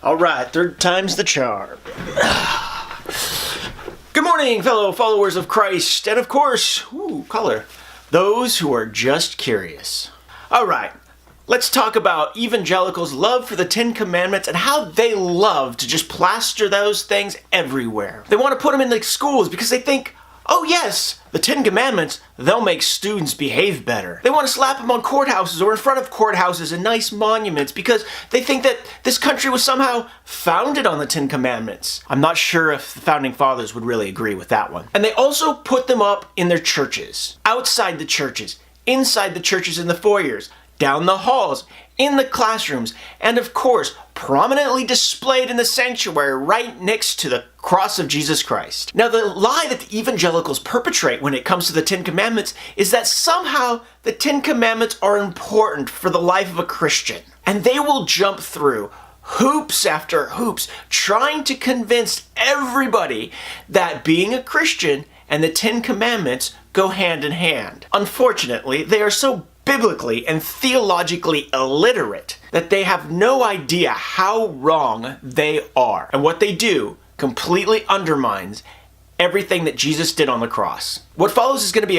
All right, third time's the charm. Good morning, fellow followers of Christ, and of course, color, those who are just curious. All right, let's talk about evangelicals' love for the Ten Commandments and how they love to just plaster those things everywhere. They want to put them in the schools because they think, oh yes, the Ten Commandments, they'll make students behave better. They want to slap them on courthouses or in front of courthouses and nice monuments because they think that this country was somehow founded on the Ten Commandments. I'm not sure if the Founding Fathers would really agree with that one. And they also put them up in their churches, outside the churches, inside the churches in the foyers, down the halls, in the classrooms, and of course, prominently displayed in the sanctuary right next to the cross of Jesus Christ. Now, the lie that the evangelicals perpetrate when it comes to the Ten Commandments is that somehow the Ten Commandments are important for the life of a Christian. And they will jump through hoops after hoops trying to convince everybody that being a Christian and the Ten Commandments go hand in hand. Unfortunately, they are so biblically and theologically illiterate that they have no idea how wrong they are. And what they do completely undermines everything that Jesus did on the cross. What follows is going to be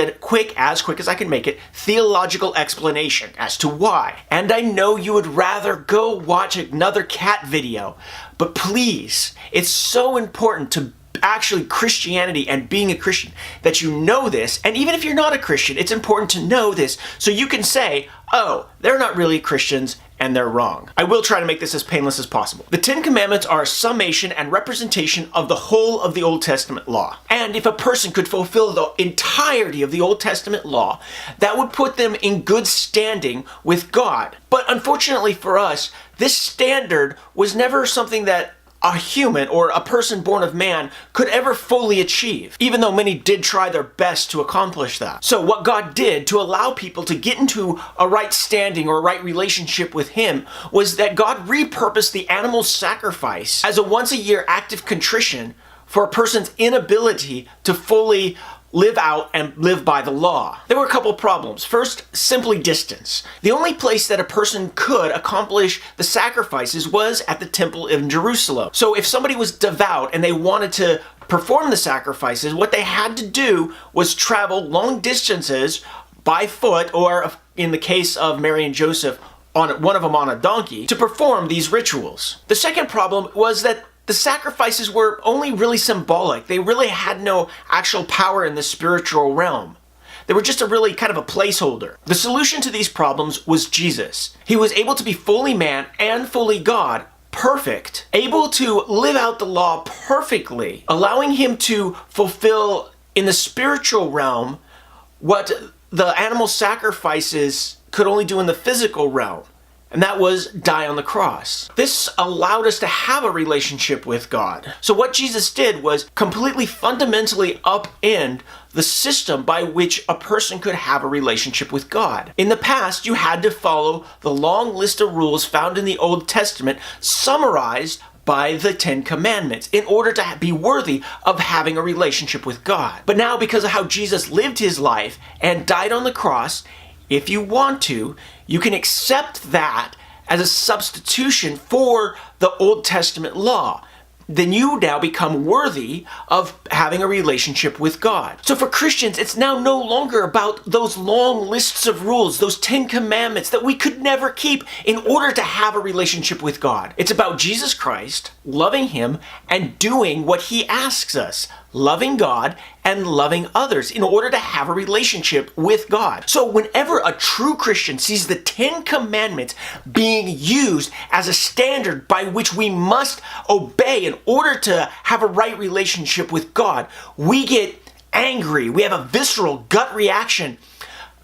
as quick as I can make it, theological explanation as to why. And I know you would rather go watch another cat video, but please, it's so important to actually Christianity and being a Christian that you know this, and even if you're not a Christian, it's important to know this so you can say, oh, they're not really Christians and they're wrong. I will try to make this as painless as possible. The Ten Commandments are a summation and representation of the whole of the Old Testament law. And if a person could fulfill the entirety of the Old Testament law, that would put them in good standing with God. But unfortunately for us, this standard was never something that a human or a person born of man could ever fully achieve, even though many did try their best to accomplish that. So what God did to allow people to get into a right standing or a right relationship with Him was that God repurposed the animal sacrifice as a once-a-year act of contrition for a person's inability to fully live out and live by the law. There were a couple problems. First, simply distance. The only place that a person could accomplish the sacrifices was at the temple in Jerusalem. So if somebody was devout and they wanted to perform the sacrifices, what they had to do was travel long distances by foot, or in the case of Mary and Joseph, one of them on a donkey, to perform these rituals. The second problem was that the sacrifices were only really symbolic. They really had no actual power in the spiritual realm. They were just a placeholder. The solution to these problems was Jesus. He was able to be fully man and fully God, perfect, able to live out the law perfectly, allowing him to fulfill in the spiritual realm what the animal sacrifices could only do in the physical realm. And that was die on the cross. This allowed us to have a relationship with God. So what Jesus did was completely fundamentally upend the system by which a person could have a relationship with God. In the past, you had to follow the long list of rules found in the Old Testament, summarized by the Ten Commandments, in order to be worthy of having a relationship with God. But now, because of how Jesus lived his life and died on the cross, if you want to, you can accept that as a substitution for the Old Testament law. Then you now become worthy of having a relationship with God. So for Christians, it's now no longer about those long lists of rules, those 10 commandments that we could never keep in order to have a relationship with God. It's about Jesus Christ, loving Him, and doing what He asks us, loving God and loving others in order to have a relationship with God. So whenever a true Christian sees the 10 commandments being used as a standard by which we must obey in order to have a right relationship with God, we get angry. We have a visceral gut reaction,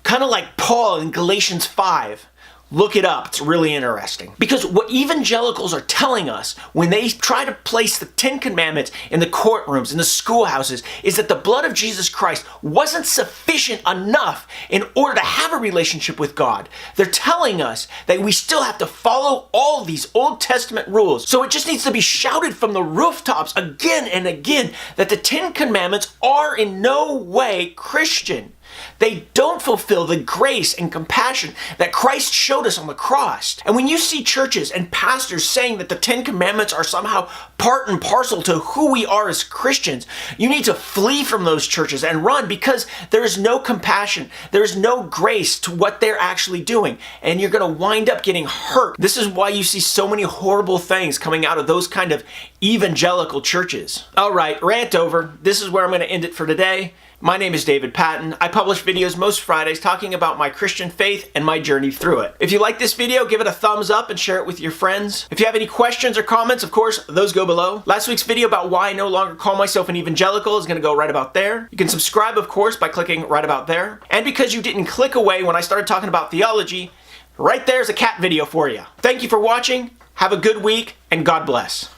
kind of like Paul in Galatians 5. Look it up. It's really interesting. Because what evangelicals are telling us when they try to place the 10 Commandments in the courtrooms, in the schoolhouses, is that the blood of Jesus Christ wasn't sufficient enough in order to have a relationship with God. They're telling us that we still have to follow all these Old Testament rules. So it just needs to be shouted from the rooftops again and again that the 10 Commandments are in no way Christian. They don't fulfill the grace and compassion that Christ showed us on the cross. And when you see churches and pastors saying that the Ten Commandments are somehow part and parcel to who we are as Christians, you need to flee from those churches and run, because there is no compassion, there is no grace to what they're actually doing, and you're going to wind up getting hurt. This is why you see so many horrible things coming out of those kind of evangelical churches. All right, rant over. This is where I'm going to end it for today. My name is David Patton. I publish videos most Fridays talking about my Christian faith and my journey through it. If you like this video, give it a thumbs up and share it with your friends. If you have any questions or comments, of course, those go below. Last week's video about why I no longer call myself an evangelical is going to go right about there. You can subscribe, of course, by clicking right about there. And because you didn't click away when I started talking about theology, right there's a cat video for you. Thank you for watching. Have a good week, and God bless.